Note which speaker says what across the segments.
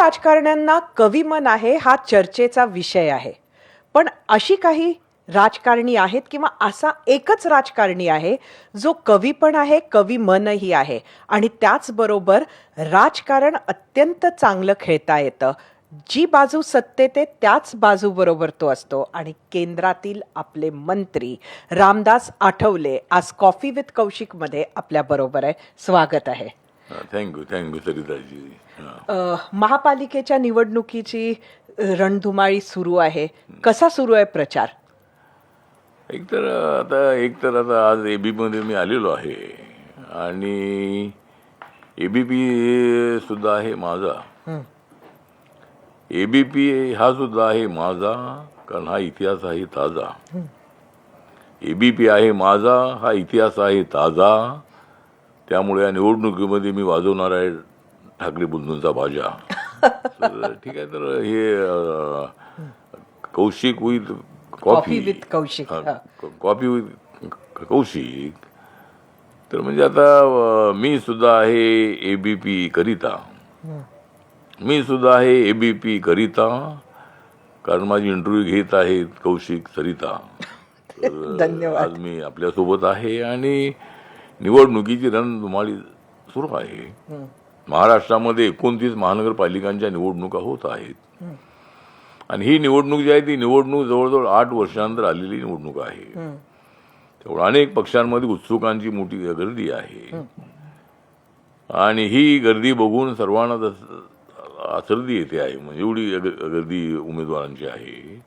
Speaker 1: राजकारण्यांना कविमन आहे हा चर्चेचा विषय आहे. पण अशी काही राजकारणी आहेत किंवा असा एकच राजकारणी आहे जो कवी पण आहे, कविमनही आहे आणि त्याचबरोबर राजकारण अत्यंत चांगलं खेळता येतं. जी बाजू सत्तेत आहे त्याच बाजूबरोबर तो असतो आणि केंद्रातील आपले मंत्री रामदास आठवले आज कॉफी विथ कौशिकमध्ये आपल्या बरोबर आहे. स्वागत आहे.
Speaker 2: थँक्यू सरिताजी.
Speaker 1: महापालिकेच्या निवडणुकीची रणधुमाळी सुरू आहे. कसा सुरू आहे प्रचार?
Speaker 2: एकतर आता आज एबीपीमध्ये मी आलेलो आहे आणि एबीपी सुद्धा आहे माझा. एबीपी हा सुद्धा आहे माझा, कारण हा इतिहास आहे ताजा. एबीपी आहे माझा, हा इतिहास आहे ताजा. त्यामुळे या निवडणुकीमध्ये मी वाजवणार आहे ठाकरे बंधूंचा बाजा. ठीक आहे, तर हे Kaushik with
Speaker 1: coffee with Kaushik.
Speaker 2: Coffee with Kaushik. तर म्हणजे आता मी सुद्धा आहे एबीपी करिता. मी सुद्धा आहे एबीपी करिता, कारण माझी इंटरव्ह्यू घेत आहेत कौशिक सरिता.
Speaker 1: धन्यवाद.
Speaker 2: आज मी आपल्यासोबत आहे आणि निवडणुकीची रणधुमाळी सुरू आहे. महाराष्ट्रामध्ये 29 महानगरपालिकांच्या निवडणुका होत आहेत आणि ही निवडणूक जी आहे ती निवडणूक जवळजवळ 8 वर्षांनंतर आलेली निवडणूक आहे. त्यामुळे अनेक पक्षांमध्ये उत्सुकांची मोठी गर्दी आहे आणि ही गर्दी बघून सर्वांना सर्दी येते आहे. म्हणजे एवढी गर्दी उमेदवारांची आहे.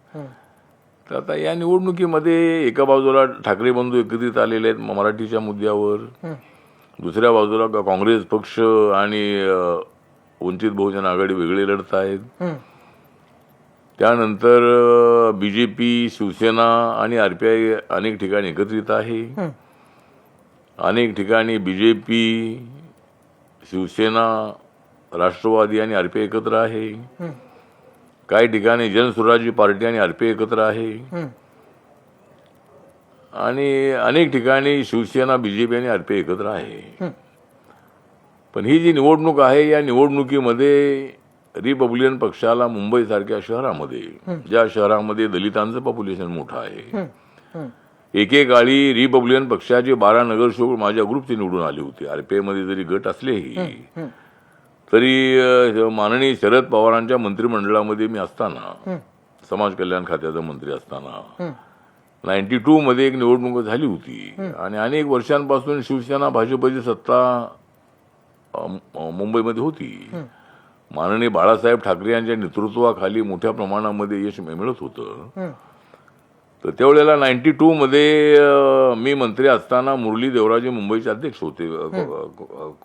Speaker 2: तर आता या निवडणुकीमध्ये एका बाजूला ठाकरे बंधू एकत्रित आलेले आहेत मराठीच्या मुद्द्यावर, दुसऱ्या बाजूला काँग्रेस पक्ष आणि वंचित बहुजन आघाडी वेगळे लढत आहेत. त्यानंतर बीजेपी, शिवसेना आणि आरपीआय अनेक ठिकाणी एकत्रित आहे. अनेक ठिकाणी बीजेपी, शिवसेना, राष्ट्रवादी आणि आरपीआय एकत्र आहे. काही ठिकाणी जनसुराज्य पार्टी आणि आरपीआय एकत्र आहे आणि अनेक ठिकाणी शिवसेना, बीजेपी आणि आरपीआय एकत्र आहे. पण ही जी निवडणूक आहे या निवडणुकीमध्ये रिपब्लिकन पक्षाला मुंबईसारख्या शहरामध्ये, ज्या शहरामध्ये दलितांचं पॉप्युलेशन मोठं आहे, एकेकाळी रिपब्लिकन पक्षाचे 12 नगरसेवक माझ्या ग्रुपचे निवडून आले होते. आरपीआय मध्ये जरी गट असलेही तरी माननीय शरद पवारांच्या मंत्रिमंडळामध्ये मी असताना, समाज कल्याण खात्याचा मंत्री असताना 92 मध्ये एक निवडणूक झाली होती आणि अनेक वर्षांपासून शिवसेना भाजपची सत्ता मुंबईमध्ये होती. माननीय बाळासाहेब ठाकरे यांच्या नेतृत्वाखाली मोठ्या प्रमाणामध्ये यश मिळत होतं. तर त्यावेळेला 92 मध्ये मी मंत्री असताना मुरली देवराजे मुंबईचे अध्यक्ष होते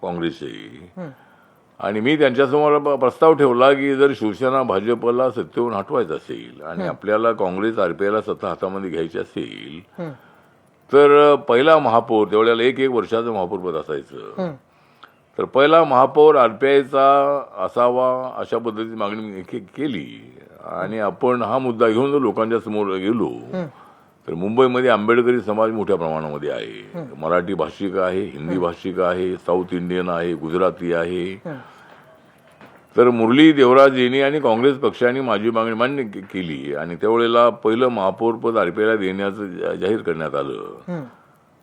Speaker 2: काँग्रेसचे आणि मी त्यांच्यासमोर प्रस्ताव ठेवला की जर शिवसेना भाजपला सत्तेवरून हटवायचं असेल आणि आपल्याला काँग्रेस आरपीआयला सत्ता हातामध्ये घ्यायची असेल तर पहिला महापौर, त्यावेळेला एक वर्षाचं महापौरपद असायचं, तर पहिला महापौर आरपीआयचा असावा अशा पद्धतीची मागणी मी केली आणि आपण हा मुद्दा घेऊन जर लोकांच्या समोर गेलो तर मुंबईमध्ये आंबेडकरी समाज मोठ्या प्रमाणामध्ये आहे. मराठी भाषिक आहे, हिंदी भाषिक आहे, साऊथ इंडियन आहे, गुजराती आहे. तर मुरली देवराजेंनी आणि काँग्रेस पक्षाने माझी मागणी मान्य केली आणि त्यावेळेला पहिलं महापौरपद आरपीआयला देण्याचं जाहीर करण्यात आलं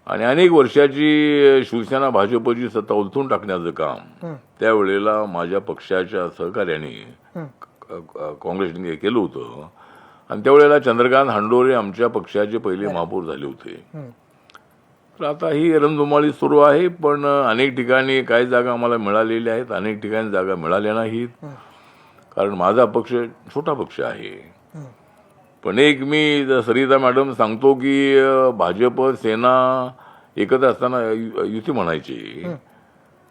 Speaker 2: आणि अनेक वर्षाची शिवसेना भाजपची सत्ता उलथून टाकण्याचं काम त्यावेळेला माझ्या पक्षाच्या सहकार्याने काँग्रेसने केलं होतं आणि त्यावेळेला चंद्रकांत हांडोरे आमच्या पक्षाचे पहिले महापौर झाले होते. तर आता ही रणधुमाळी सुरू आहे. पण अनेक ठिकाणी काही जागा आम्हाला मिळालेल्या आहेत, अनेक ठिकाणी जागा मिळाल्या नाहीत, कारण माझा पक्ष छोटा पक्ष आहे. पण एक मी सरिता मॅडम सांगतो की भाजप सेना एकत्र असताना युती म्हणायची,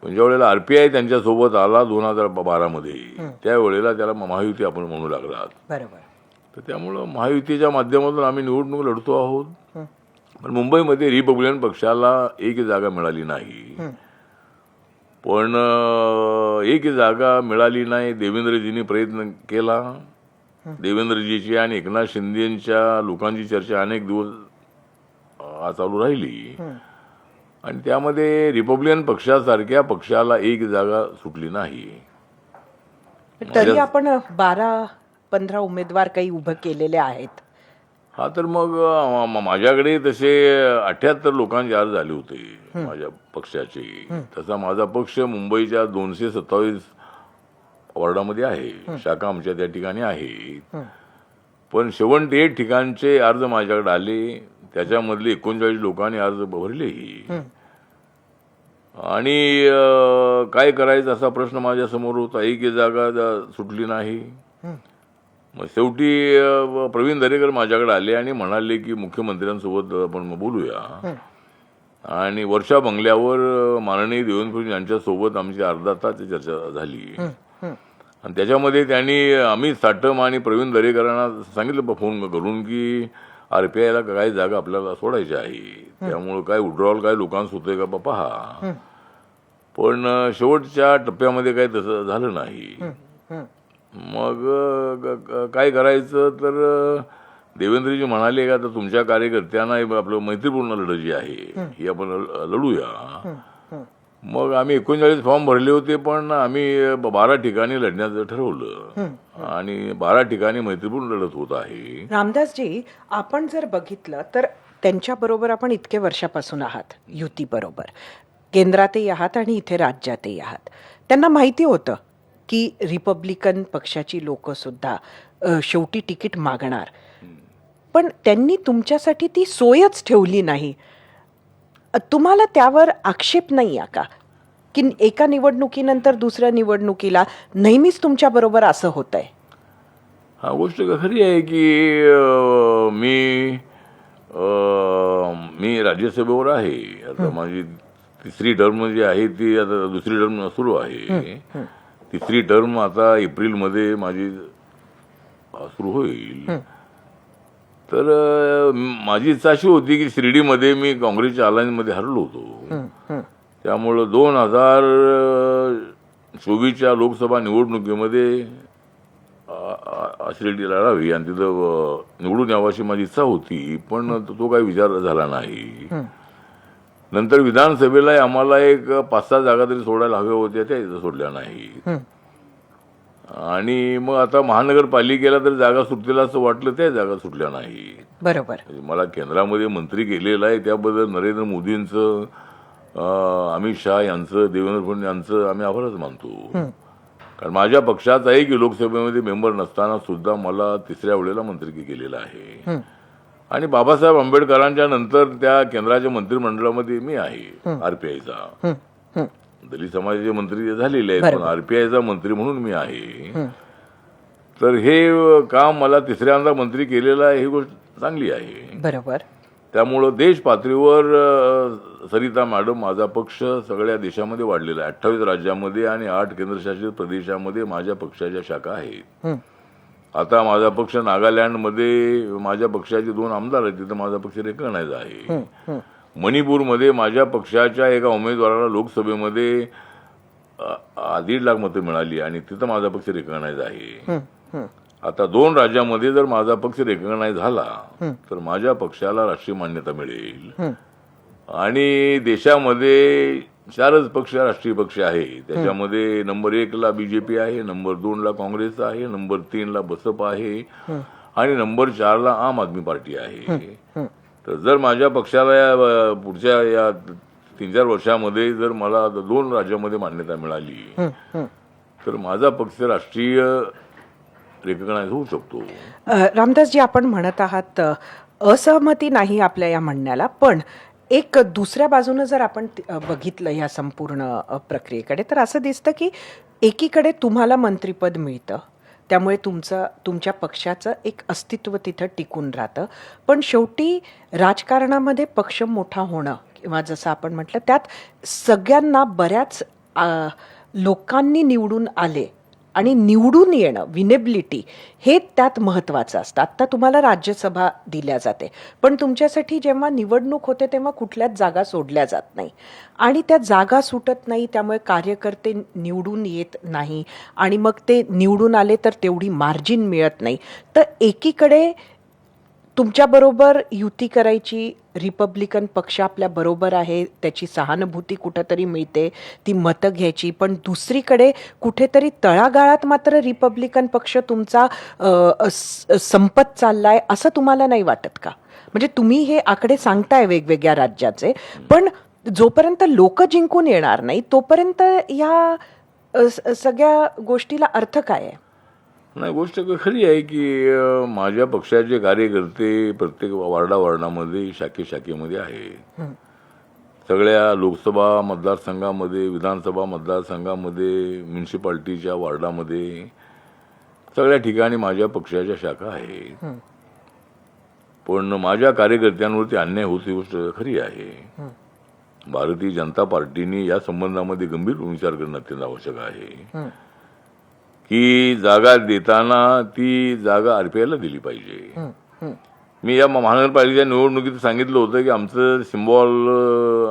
Speaker 2: पण ज्या वेळेला आरपीआय त्यांच्यासोबत आला 2012 मध्ये त्यावेळेला त्याला महायुती आपण म्हणू लागलात.
Speaker 1: बरोबर.
Speaker 2: तर त्यामुळं महायुतीच्या माध्यमातून आम्ही निवडणूक लढतो आहोत. पण मुंबईमध्ये रिपब्लिकन पक्षाला एक जागा मिळाली नाही. पण एक जागा मिळाली नाही. देवेंद्रजींनी प्रयत्न केला. देवेंद्रजीची आणि एकनाथ शिंदेच्या लोकांची चर्चा अनेक दिवस चालू राहिली आणि त्यामध्ये रिपब्लिकन पक्षासारख्या पक्षाला एक जागा सुटली नाही.
Speaker 1: तरी आपण 12-15 उमेदवार काही उभे केलेले आहेत.
Speaker 2: हा तर मग माझ्याकडे तसे 78 लोकांचे अर्ज झाले होते माझ्या पक्षाचे. तसा माझा पक्ष मुंबईच्या 227 वॉर्डामध्ये आहे, शाखा आमच्या त्या ठिकाणी आहे. पण 78 ठिकाणचे अर्ज माझ्याकडे आले, त्याच्यामधले 39 लोकांनी अर्ज भरलेही. आणि काय करायचं असा प्रश्न माझ्या समोर होता. एक जागा सुटली नाही. मग शेवटी प्रवीण दरेकर माझ्याकडे आले आणि म्हणाले की मुख्यमंत्र्यांसोबत आपण बोलूया. आणि वर्षा बंगल्यावर माननीय देवेंद्र फडणवीस यांच्यासोबत आमची अर्धा तास चर्चा झाली. आणि त्याच्यामध्ये त्यांनी अमित साटम आणि प्रवीण दरेकरांना सांगितलं फोन करून की RPIला काही जागा आपल्याला सोडायच्या आहे, त्यामुळे काय विड्रॉल काय लोकांचं होतंय का पहा. पण शेवटच्या टप्प्यामध्ये काही तसं झालं नाही. मग काय करायचं तर देवेंद्रजी म्हणाले का तर तुमच्या कार्यकर्त्यांना आपलं मैत्रीपूर्ण लढत जी आहे ही आपण लढूया. मग आम्ही 39 फॉर्म भरले होते, पण आम्ही 12 ठिकाणी लढण्याचं ठरवलं आणि 12 ठिकाणी मैत्रीपूर्ण लढत होत आहे.
Speaker 1: रामदासजी, आपण जर बघितलं तर त्यांच्याबरोबर आपण इतके वर्षापासून आहात, युतीबरोबर केंद्रातही आहात आणि इथे राज्यातही आहात. त्यांना माहिती होतं की रिपब्लिकन पक्षाची लोक सुद्धा शेवटी तिकीट मागणार, पण त्यांनी तुमच्यासाठी ती सोयच ठेवली नाही. तुम्हाला त्यावर आक्षेप नाही आहे का की एका निवडणुकीनंतर दुसऱ्या निवडणुकीला नेहमीच तुमच्या बरोबर असं होतंय?
Speaker 2: हा गोष्ट खरी आहे की मी राज्यसभेवर आहे. आता माझी तिसरी टर्म जी आहे ती आता दुसरी टर्म सुरू आहे. तिसरी टर्म आता एप्रिलमध्ये माझी सुरू होईल. तर माझी इच्छा अशी होती की शिर्डीमध्ये मी काँग्रेसच्या अलायन्समध्ये हरलो होतो. त्यामुळं 2024च्या लोकसभा निवडणुकीमध्ये शिर्डी लढावी आणि तिथं निवडून यावं अशी माझी इच्छा होती, पण तो काही विचार झाला नाही. नंतर विधानसभेला आम्हाला एक 5-6 जागा तरी सोडायला हव्या होत्या, त्या इथं सोडल्या नाही. आणि मग आता महानगरपालिकेला तर जागा सुटतील असं वाटलं, त्या जागा सुटल्या नाही.
Speaker 1: बरोबर.
Speaker 2: मला केंद्रामध्ये मंत्री केलेलं आहे त्याबद्दल नरेंद्र मोदींचं, अमित शहा यांचं, देवेंद्र फडणवीस यांचं आम्ही आभारच मानतो. कारण माझ्या पक्षात आहे की लोकसभेमध्ये मेंबर नसताना सुद्धा मला 3ऱ्या वेळेला मंत्री केलेलं आहे. आणि बाबासाहेब आंबेडकरांच्या नंतर त्या केंद्राच्या मंत्रिमंडळामध्ये मी आहे. RPIचा दलित समाजाचे मंत्री झालेले आहेत, पण RPIचा मंत्री म्हणून मी आहे. तर हे काम मला 3ऱ्यांदा मंत्री केलेलं आहे, ही गोष्ट चांगली आहे.
Speaker 1: बरोबर.
Speaker 2: त्यामुळं देश पातळीवर सरिता मॅडम माझा पक्ष सगळ्या देशामध्ये वाढलेला आहे. 28 राज्यामध्ये आणि 8 केंद्रशासित प्रदेशामध्ये माझ्या पक्षाच्या शाखा आहेत. आता माझा पक्ष नागालँडमध्ये माझ्या पक्षाचे 2 आमदार आहेत, तिथं माझा पक्ष रेकग्नाइज आहे. मणिपूरमध्ये माझ्या पक्षाच्या एका उमेदवाराला लोकसभेमध्ये 1.5 लाख मतं मिळाली आणि तिथं माझा पक्ष रेकग्नाइज आहे. आता 2 राज्यामध्ये जर माझा पक्ष रेकग्नाइज झाला तर माझ्या पक्षाला राष्ट्रीय मान्यता मिळेल. आणि देशामध्ये 4च पक्ष राष्ट्रीय पक्ष आहे. त्याच्यामध्ये नंबर 1ला BJP आहे, नंबर 2ला काँग्रेस आहे, नंबर 3ला बसपा आहे आणि नंबर 4ला आम आदमी पार्टी आहे. तर जर माझ्या पक्षाला पुढच्या या 3-4 वर्षामध्ये जर मला 2 राज्यामध्ये मान्यता मिळाली तर माझा पक्ष राष्ट्रीय रेकग्नाइज होऊ शकतो.
Speaker 1: रामदासजी, आपण म्हणत आहात असहमती नाही आपल्या या म्हणण्याला, पण एक दुसऱ्या बाजूनं जर आपण बघितलं या संपूर्ण प्रक्रियेकडे तर असं दिसतं की एकीकडे तुम्हाला मंत्रिपद मिळतं, त्यामुळे तुमच्या पक्षाचं एक अस्तित्व तिथं टिकून राहतं. पण शेवटी राजकारणामध्ये पक्ष मोठा होणं किंवा जसं आपण म्हटलं त्यात सगळ्यांना बऱ्याच लोकांनी निवडून आले आणि निवडून येणं, विनेबिलिटी, हे त्यात महत्त्वाचं असतं. आत्ता तुम्हाला राज्यसभा दिल्या जाते, पण तुमच्यासाठी जेव्हा निवडणूक होते तेव्हा कुठल्याच जागा सोडल्या जात नाही आणि त्या जागा सुटत नाही, त्यामुळे कार्यकर्ते निवडून येत नाही आणि मग ते निवडून आले तर तेवढी मार्जिन मिळत नाही. तर एकीकडे तुमच्याबरोबर युती करायची रिपब्लिकन पक्ष आपल्या बरोबर आहे, त्याची सहानुभूती कुठेतरी मिळते, ती मतं घ्यायची. पण दुसरीकडे कुठेतरी तळागाळात मात्र रिपब्लिकन पक्ष तुमचा संपत चाललाय असं तुम्हाला नाही वाटत का? म्हणजे तुम्ही हे आकडे सांगताय वेगवेगळ्या राज्याचे, पण जोपर्यंत लोक जिंकून येणार नाही तोपर्यंत या सगळ्या गोष्टीला अर्थ काय आहे?
Speaker 2: नाही, गोष्ट खरी आहे की माझ्या पक्षाचे कार्यकर्ते प्रत्येक वार्डामध्ये शाखेमध्ये आहे. सगळ्या लोकसभा मतदारसंघामध्ये, विधानसभा मतदारसंघामध्ये, म्युन्सिपाल्टीच्या वार्डामध्ये सगळ्या ठिकाणी माझ्या पक्षाच्या शाखा आहेत. पण माझ्या कार्यकर्त्यांवरती अन्याय होत ही गोष्ट खरी आहे. भारतीय जनता पार्टीने या संबंधामध्ये गंभीर विचार करणं अत्यंत आवश्यक आहे की जागा देताना ती जागा आरपीआयला दिली पाहिजे. मी या महानगरपालिकेच्या निवडणुकीत सांगितलं होतं की आमचं सिम्बॉल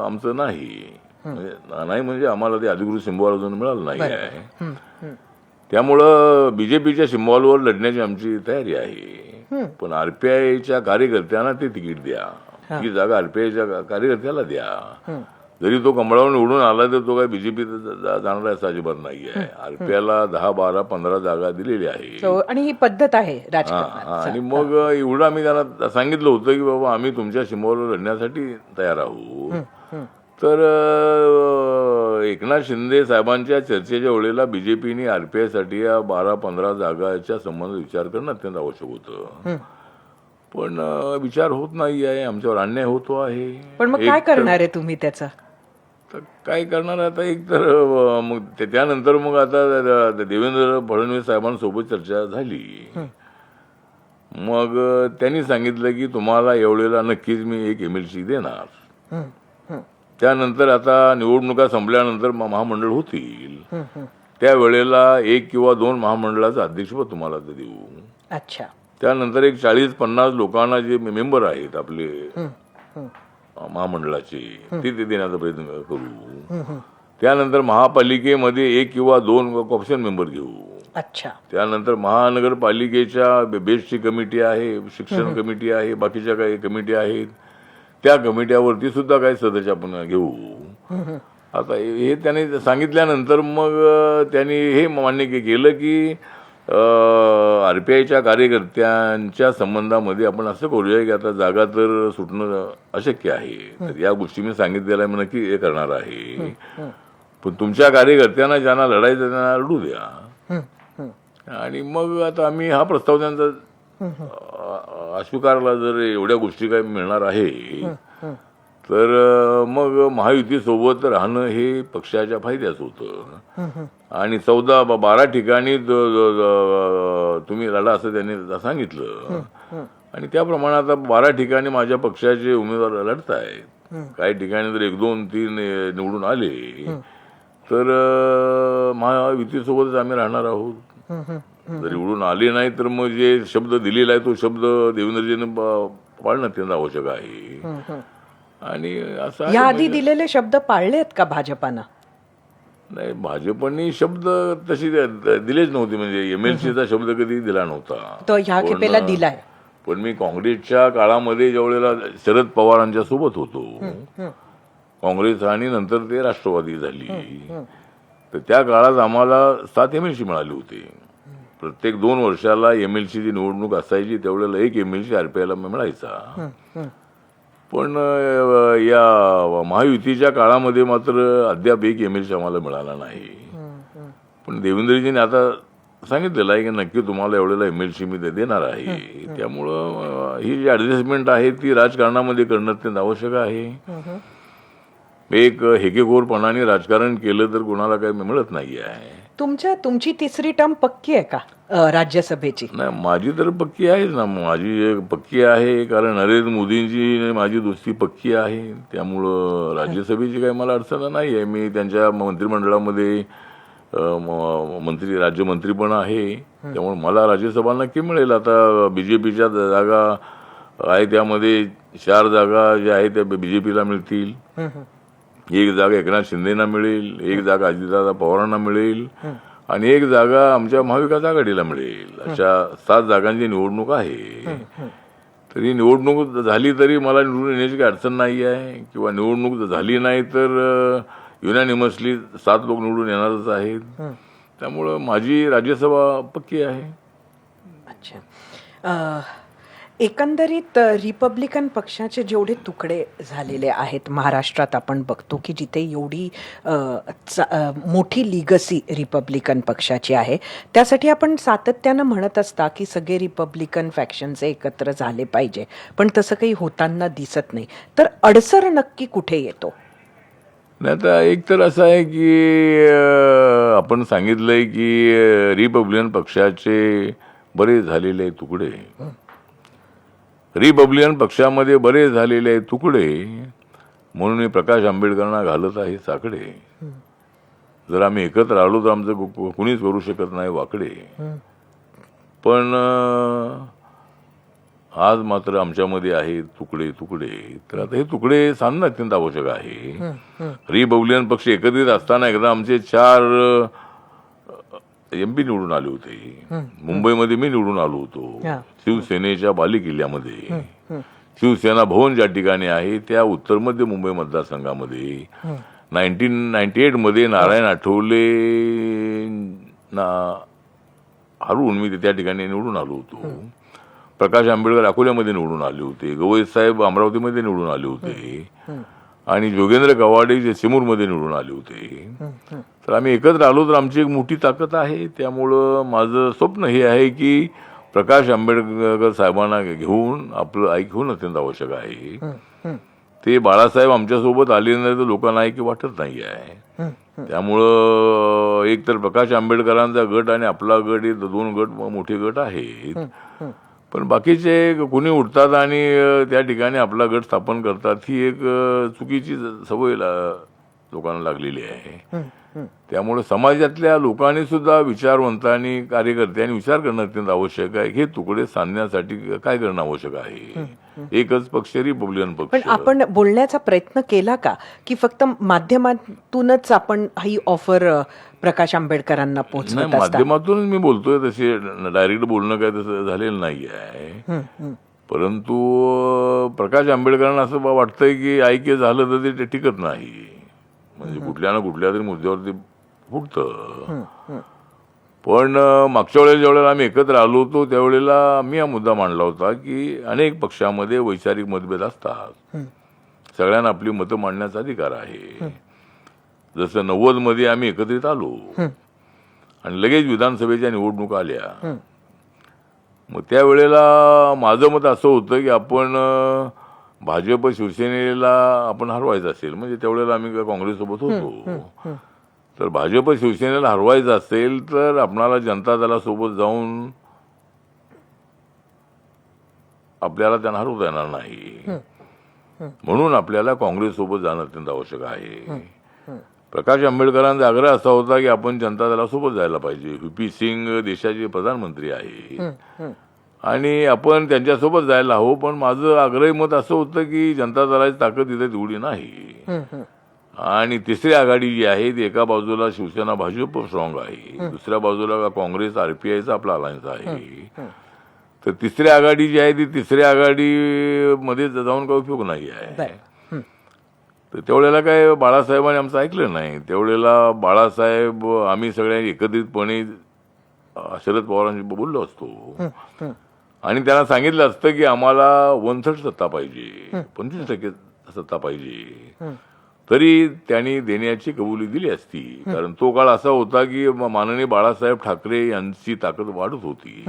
Speaker 2: आमचं नाही म्हणजे आम्हाला ते अधिकृत सिम्बॉल अजून मिळालं नाही आहे. त्यामुळं बीजेपीच्या सिम्बॉलवर लढण्याची आमची तयारी आहे. पण आरपीआयच्या कार्यकर्त्यांना ते तिकीट द्या, ही जागा आरपीआयच्या कार्यकर्त्याला द्या. जरी तो कमळावर निवडून आला तर तो काय बीजेपी जाणार असं अजिबात नाही आहे. आरपीआयला 10, 12, 15 जागा दिलेल्या आहे
Speaker 1: आणि ही पद्धत आहे राजकारणात.
Speaker 2: आणि मग एवढं आम्ही त्यांना सांगितलं होतं की बाबा आम्ही तुमच्या सिम्बॉलवर लढण्यासाठी तयार आहोत. तर एकनाथ शिंदे साहेबांच्या चर्चेच्या वेळेला बीजेपीने आरपीआयसाठी या 12-15 जागाच्या संबंध विचार करणं अत्यंत आवश्यक होतं. पण विचार होत नाही आहे, आमच्यावर अन्याय होतो आहे.
Speaker 1: पण मग काय करणार आहे तुम्ही त्याचा?
Speaker 2: काय करणार आता, एक तर मग त्यानंतर मग आता देवेंद्र फडणवीस साहेबांसोबत चर्चा झाली. मग त्यांनी सांगितलं की तुम्हाला एवढेला नक्कीच मी एक MLC देणार. त्यानंतर आता निवडणुका संपल्यानंतर महामंडळ होतील, त्यावेळेला 1 किंवा 2 महामंडळाचं अध्यक्षपद तुम्हाला देऊ.
Speaker 1: अच्छा.
Speaker 2: त्यानंतर एक 40-50 लोकांना जे मेंबर आहेत आपले महामंडळाचे ते देण्याचा प्रयत्न करू. त्यानंतर महापालिकेमध्ये 1 किंवा 2 ऑप्शन मेंबर घेऊ.
Speaker 1: अच्छा.
Speaker 2: त्यानंतर महानगरपालिकेच्या बेस्टची कमिटी आहे, शिक्षण कमिटी आहे, बाकीच्या काही कमिटी आहेत, त्या कमिट्यावरती सुद्धा काही सदस्य आपण घेऊ. आता हे त्यांनी सांगितल्यानंतर मग त्यांनी हे मान्य केलं की आरपीआयच्या कार्यकर्त्यांच्या संबंधामध्ये आपण असं करूया की आता जागा तर सुटणं अशक्य आहे, तर या गोष्टी मी सांगितलेल्या मी नक्की हे करणार आहे. पण तुमच्या कार्यकर्त्यांना ज्यांना लढायचं त्यांना लढू द्या. आणि मग आता आम्ही हा प्रस्ताव त्यांचा अस्वीकारला. जर एवढ्या गोष्टी काही मिळणार आहे तर मग महायुतीसोबत राहणं हे पक्षाच्या फायद्याचं होतं. आणि 14-12 ठिकाणी तुम्ही लढा असं त्यांनी सांगितलं. आणि त्याप्रमाणे आता 12 ठिकाणी माझ्या पक्षाचे उमेदवार लढत आहेत. काही ठिकाणी जर 1, 2, 3 निवडून आले तर महायुतीसोबतच आम्ही राहणार आहोत. जर निवडून आले नाही तर मग जे शब्द दिलेला आहे तो शब्द देवेंद्रजीने पाळणं अत्यंत आवश्यक आहे. आणि असं
Speaker 1: या आधी दिलेले शब्द पाळलेत का भाजपानं?
Speaker 2: नाही, भाजपने शब्द तशी दिलेच नव्हते. म्हणजे MLCचा शब्द कधी दिला नव्हता.
Speaker 1: तो ह्या खेपेला दिलाय.
Speaker 2: पण मी काँग्रेसच्या काळामध्ये ज्यावेळेला शरद पवारांच्या सोबत होतो, काँग्रेस आणि नंतर ते राष्ट्रवादी झाली, तर त्या काळात आम्हाला 7 MLC मिळाली होती. प्रत्येक 2 वर्षाला MLCची निवडणूक असायची, त्यावेळेला 1 MLC आरपीआयला मिळायचा. पण या महायुतीच्या काळामध्ये मात्र अद्याप 1 MLC आम्हाला मिळाला नाही. पण देवेंद्रजीने आता सांगितलेलं आहे की नक्की तुम्हाला एवढेला MLC मी देणार आहे. त्यामुळं ही जी ऍडजस्टमेंट आहे ती राजकारणामध्ये करणं अत्यंत आवश्यक आहे. एक हेकेखोरपणाने राजकारण केलं तर कोणाला काही मिळत नाही आहे.
Speaker 1: तुमची तिसरी टर्म पक्की आहे का राज्यसभेची?
Speaker 2: नाही, माझी तर पक्की आहेच ना. माझी पक्की आहे कारण नरेंद्र मोदींची माझी दोस्ती पक्की आहे. त्यामुळं राज्यसभेची काही मला अडचण नाही आहे. मी त्यांच्या मंत्रिमंडळामध्ये राज्यमंत्री पण आहे. त्यामुळे मला राज्यसभा नक्की मिळेल. आता बीजेपीच्या जागा आहे त्यामध्ये 4 जागा ज्या आहेत त्या बीजेपीला मिळतील. 1 जागा एकनाथ शिंदेना मिळेल, 1 जागा अजितदादा पवारांना मिळेल आणि 1 जागा आमच्या महाविकास आघाडीला मिळेल. अशा 7 जागांची निवडणूक आहे. तरी निवडणूक झाली तरी मला निवडून येण्याची काही अडचण नाही आहे, किंवा निवडणूक झाली नाही तर युनॅनिमसली 7 लोक निवडून येणारच आहेत. त्यामुळं माझी राज्यसभा पक्की आहे.
Speaker 1: अच्छा. एकंदरीत रिपब्लिकन पक्षाचे जेवढे तुकडे झालेले आहेत महाराष्ट्रात, आपण बघतो की जिथे एवढी मोठी लिगसी रिपब्लिकन पक्षाची आहे, त्यासाठी आपण सातत्यानं म्हणत असता की सगळे रिपब्लिकन फॅक्शनचे एकत्र झाले पाहिजे, पण तसं काही होताना दिसत नाही. तर अडसर नक्की कुठे येतो?
Speaker 2: नाही, आता एक तर असं आहे की आपण सांगितलंय की रिपब्लिकन पक्षाचे बरेच झालेले तुकडे, रिपब्लिकन पक्षामध्ये बरेच झालेले तुकडे, म्हणून मी प्रकाश आंबेडकरांना घालत आहे साकडे. जर आम्ही एकत्र आलो तर आमचं कुणीच करू शकत नाही वाकडे. पण आज मात्र आमच्यामध्ये आहे तुकडे तुकडे. तर आता हे तुकडे सांगणं अत्यंत आवश्यक आहे. रिपब्लिकन पक्ष एकत्रित असताना एकदा आमचे 4 MP निवडून आले होते. मुंबईमध्ये मी निवडून आलो होतो, शिवसेनेच्या बालेकिल्ल्यामध्ये. शिवसेना भवन ज्या ठिकाणी आहे त्या उत्तर मध्य मुंबई मतदारसंघामध्ये 1998 मध्ये नारायण आठवले हरवून मी त्या ठिकाणी निवडून आलो होतो. प्रकाश आंबेडकर अकोल्यामध्ये निवडून आले होते, गवई साहेब अमरावतीमध्ये निवडून आले होते, आणि जोगेंद्र कवाडे जे चिमूरमध्ये निवडून आले होते. तर आम्ही एकत्र आलो तर आमची एक मोठी ताकद आहे. त्यामुळं माझं स्वप्न हे आहे की प्रकाश आंबेडकर साहेबांना घेऊन आपलं ऐक होणं अत्यंत आवश्यक आहे. ते बाळासाहेब आमच्यासोबत आले नाही तर लोकांना ऐकी वाटत नाही आहे. त्यामुळं एक तर प्रकाश आंबेडकरांचा गट आणि आपला गट हे 2 गट मोठे गट आहेत. पण बाकीचे कुणी उठतात आणि त्या ठिकाणी आपला गट स्थापन करतात, ही एक चुकीची सवय लोकांना लागलेली आहे. त्यामुळे समाजातल्या लोकांनी सुद्धा, विचारवंतांनी, कार्यकर्त्यांनी विचार करणं अत्यंत आवश्यक आहे. हे तुकडे सांधण्यासाठी काय करणं आवश्यक आहे? एकच पक्ष, रिपब्लिकन पक्ष.
Speaker 1: पण आपण बोलण्याचा प्रयत्न केला का, की फक्त माध्यमातूनच आपण ही ऑफर प्रकाश आंबेडकरांना पोहोचवत असता?
Speaker 2: माध्यमातूनच मी बोलतोय, तसे डायरेक्ट बोलणं काय तसं झालेलं नाही आहे. परंतु प्रकाश आंबेडकरांना असं वाटतंय की ऐक्य झालं तर ते टिकत नाही, म्हणजे कुठल्या ना कुठल्या तरी मुद्द्यावरती फुटतं. पण मागच्या वेळेला ज्यावेळेला आम्ही एकत्र आलो होतो त्यावेळेला मी हा मुद्दा मांडला होता की अनेक पक्षामध्ये वैचारिक मतभेद असतात, सगळ्यांना आपली मतं मांडण्याचा अधिकार आहे. जसं 90 मध्ये आम्ही एकत्रित आलो आणि लगेच विधानसभेच्या निवडणुका आल्या. मग त्यावेळेला माझं मत असं होतं की आपण भाजप शिवसेनेला आपण हरवायचं असेल, म्हणजे त्यावेळेला आम्ही काँग्रेससोबत होतो, तर भाजप शिवसेनेला हरवायचं असेल तर आपणाला जनता दलासोबत जाऊन आपल्याला त्यांना हरवता येणार नाही. म्हणून आपल्याला काँग्रेससोबत जाणं अत्यंत आवश्यक आहे. प्रकाश आंबेडकरांचा आग्रह असा होता की आपण जनता दलासोबत जायला पाहिजे. VP सिंग देशाचे प्रधानमंत्री आहे आणि आपण त्यांच्यासोबत जायला हवं. पण माझं आग्रही मत असं होतं की जनता दलाची ताकद इथे तेवढी नाही, आणि तिसरी आघाडी जी आहे ती एका बाजूला शिवसेना भाजप स्ट्रॉंग आहे, दुसऱ्या बाजूला काँग्रेस RPIचा आपला अलायन्स आहे. तर तिसरी आघाडी जी आहे ती तिसऱ्या आघाडीमध्ये जाऊन काही उपयोग नाही आहे. तर त्यावेळेला काय बाळासाहेबांनी आमचं ऐकलं नाही. त्यावेळेला बाळासाहेब, आम्ही सगळ्यांनी एकत्रितपणे शरद पवारांशी बोललो असतो आणि त्यांना सांगितलं असतं की आम्हाला 1/3 सत्ता पाहिजे, 25% सत्ता पाहिजे, तरी त्यांनी देण्याची कबुली दिली असती. कारण तो काळ असा होता की माननीय बाळासाहेब ठाकरे यांची ताकद वाढत होती.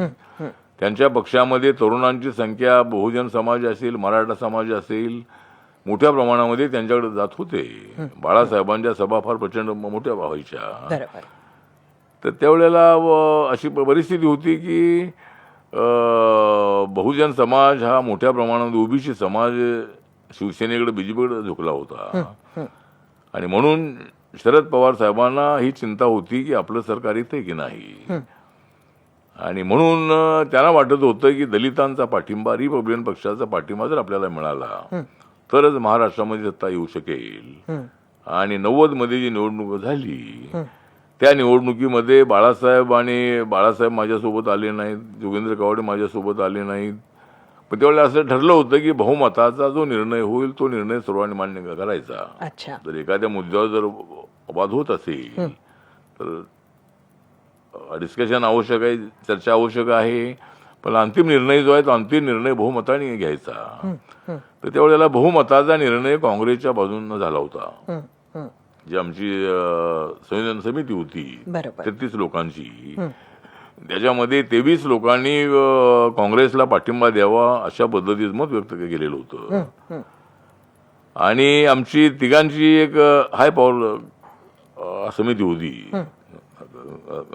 Speaker 2: त्यांच्या पक्षामध्ये तरुणांची संख्या, बहुजन समाज असेल, मराठा समाज असेल, मोठ्या प्रमाणामध्ये त्यांच्याकडे जात होते. बाळासाहेबांच्या सभा फार प्रचंड मोठ्या व्हायच्या. तर त्यावेळेला अशी परिस्थिती होती की बहुजन समाज हा मोठ्या प्रमाणात, OBC समाज शिवसेनेकडे, BJPकडे झुकला होता. आणि म्हणून शरद पवार साहेबांना ही चिंता होती की आपलं सरकार येते की नाही, आणि म्हणून त्यांना वाटत होतं की दलितांचा पाठिंबा, रिपब्लिकन पक्षाचा पाठिंबा जर आपल्याला मिळाला तरच महाराष्ट्रामध्ये सत्ता येऊ शकेल. आणि 90 मध्ये जी निवडणूक झाली त्या निवडणुकीमध्ये बाळासाहेब माझ्यासोबत आले नाहीत, जोगेंद्र कवाडे माझ्यासोबत आले नाहीत, पण त्यावेळेला असं ठरलं होतं की बहुमताचा जो निर्णय होईल तो निर्णय सर्वांनी मान्य करायचा.
Speaker 1: अच्छा.
Speaker 2: जर एखाद्या मुद्द्यावर जर वाद होत असेल तर डिस्कशन आवश्यक आहे, चर्चा आवश्यक आहे, पण अंतिम निर्णय जो आहे तो अंतिम निर्णय बहुमताने घ्यायचा. तर त्यावेळेला बहुमताचा निर्णय काँग्रेसच्या बाजूने झाला होता. जी आमची संयोजन समिती होती
Speaker 1: बरोबर.
Speaker 2: 33 लोकांची, त्याच्यामध्ये 23 लोकांनी काँग्रेसला पाठिंबा द्यावा अशा पद्धतीचं मत व्यक्त केलेलं होतं. आणि आमची तिघांची एक हाय पॉवर समिती होती,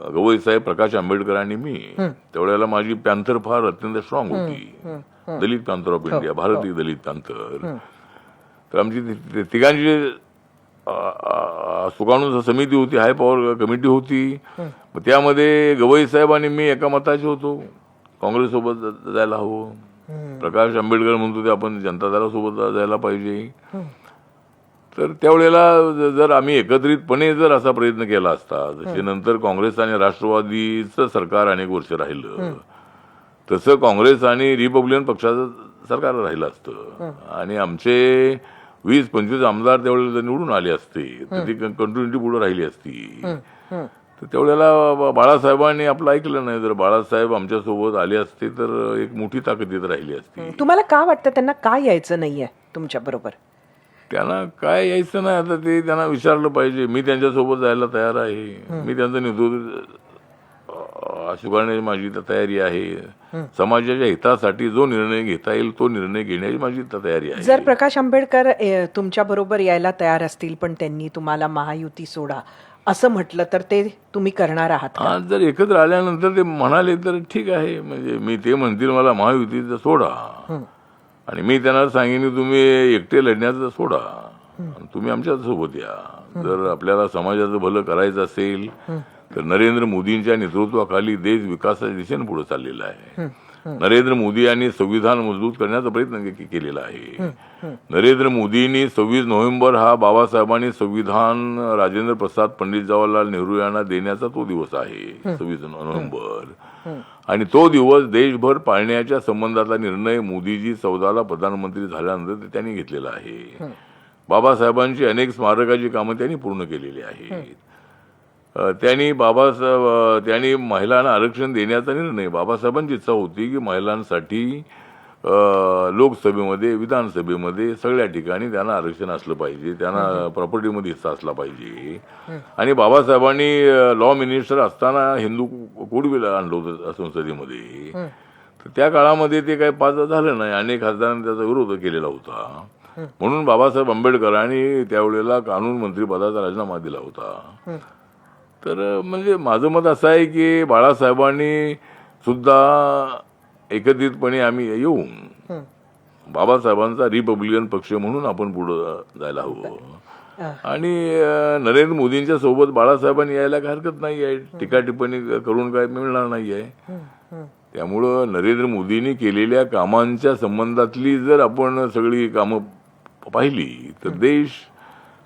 Speaker 2: गवई साहेब, प्रकाश आंबेडकर आणि मी. त्यावेळेला माझी पॅन्थर फार अत्यंत स्ट्रॉंग होती, दलित पॅन्थर ऑफ इंडिया, भारतीय दलित पॅन्थर. तर आमची तिघांची सुकाणू समिती होती, हाय पॉवर कमिटी होती. त्यामध्ये गवई साहेब आणि मी एका मताचे होतो, काँग्रेससोबत जायला हवं. प्रकाश आंबेडकर म्हणत होते आपण जनता दलासोबत जायला पाहिजे. तर त्यावेळेला जर आम्ही एकत्रितपणे जर असा प्रयत्न केला असता, जसे नंतर काँग्रेस आणि राष्ट्रवादीचं सरकार अनेक वर्ष राहिलं, तसं काँग्रेस आणि रिपब्लिकन पक्षाचं सरकार राहिलं असतं आणि आमचे 20-25 आमदार त्यावेळेला जर निवडून आले असते तर ती कंटिन्युटी पुढे राहिली असती. तर त्यावेळेला बाळासाहेबांनी आपलं ऐकलं नाही. जर बाळासाहेब आमच्यासोबत आले असते तर एक मोठी ताकद येत राहिली असती.
Speaker 1: तुम्हाला का वाटतं त्यांना का यायचं नाहीये तुमच्या बरोबर?
Speaker 2: त्यांना काय यायचं नाही, आता ते त्यांना विचारलं पाहिजे. मी त्यांच्यासोबत जायला तयार आहे, मी त्यांचं नेतृत्व स्वीकारण्याची माझी तयारी आहे. समाजाच्या हितासाठी जो निर्णय घेता येईल तो निर्णय घेण्याची माझी तयारी आहे.
Speaker 1: जर प्रकाश आंबेडकर तुमच्या बरोबर यायला तयार असतील पण त्यांनी तुम्हाला महायुती सोडा असं म्हटलं तर ते तुम्ही करणार आहात का?
Speaker 2: जर एकत्र आल्यानंतर ते म्हणाले तर ठीक आहे, म्हणजे मी ते म्हणतील मला महायुतीचं सोडा आणि मी त्यांना सांगेन की तुम्ही एकटे लढण्याचं सोडा, तुम्ही आमच्या सोबत या. जर आपल्याला समाजाचं भलं करायचं असेल तर नरेंद्र मोदींच्या नेतृत्वाखाली देश विकासाच्या दिशेने पुढे चाललेला आहे. नरेंद्र मोदी यांनी संविधान मजबूत करण्याचा प्रयत्न केलेला आहे. नरेंद्र मोदींनी 26 नोव्हेंबर हा बाबासाहेबांनी संविधान राजेंद्र प्रसाद पंडित जवाहरलाल नेहरू यांना देण्याचा तो दिवस आहे, 26 नोव्हेंबर. आणि तो दिवस देशभर पाळण्याच्या संबंधातला निर्णय मोदीजी 14ला प्रधानमंत्री झाल्यानंतर त्यांनी घेतलेला आहे. बाबासाहेबांची अनेक स्मारकाची कामं त्यांनी पूर्ण केलेली आहेत. त्यांनी महिलांना आरक्षण देण्याचा निर्णय, बाबासाहेबांची इच्छा होती की महिलांसाठी लोकसभेमध्ये, विधानसभेमध्ये सगळ्या ठिकाणी त्यांना आरक्षण असलं पाहिजे, त्यांना प्रॉपर्टीमध्ये हिस्सा असला पाहिजे. आणि बाबासाहेबांनी लॉ मिनिस्टर असताना हिंदू कोड बिल आणलं होतं संसदेमध्ये. तर त्या काळामध्ये ते काही पास झालं नाही, अनेक खासदारांनी त्याचा विरोध केलेला होता. म्हणून बाबासाहेब आंबेडकरांनी त्यावेळेला कानून मंत्रीपदाचा राजीनामा दिला होता. तर म्हणजे माझं मत असं आहे की बाळासाहेबांनी सुद्धा एकत्रितपणे आम्ही येऊन बाबासाहेबांचा रिपब्लिकन पक्ष म्हणून आपण पुढं जायला हवं. आणि नरेंद्र मोदींच्या सोबत बाळासाहेबांनी यायला काही हरकत नाही आहे, टीका टिप्पणी करून काय मिळणार नाही आहे. त्यामुळं नरेंद्र मोदींनी केलेल्या कामांच्या संबंधातली जर आपण सगळी कामं पाहिली तर देश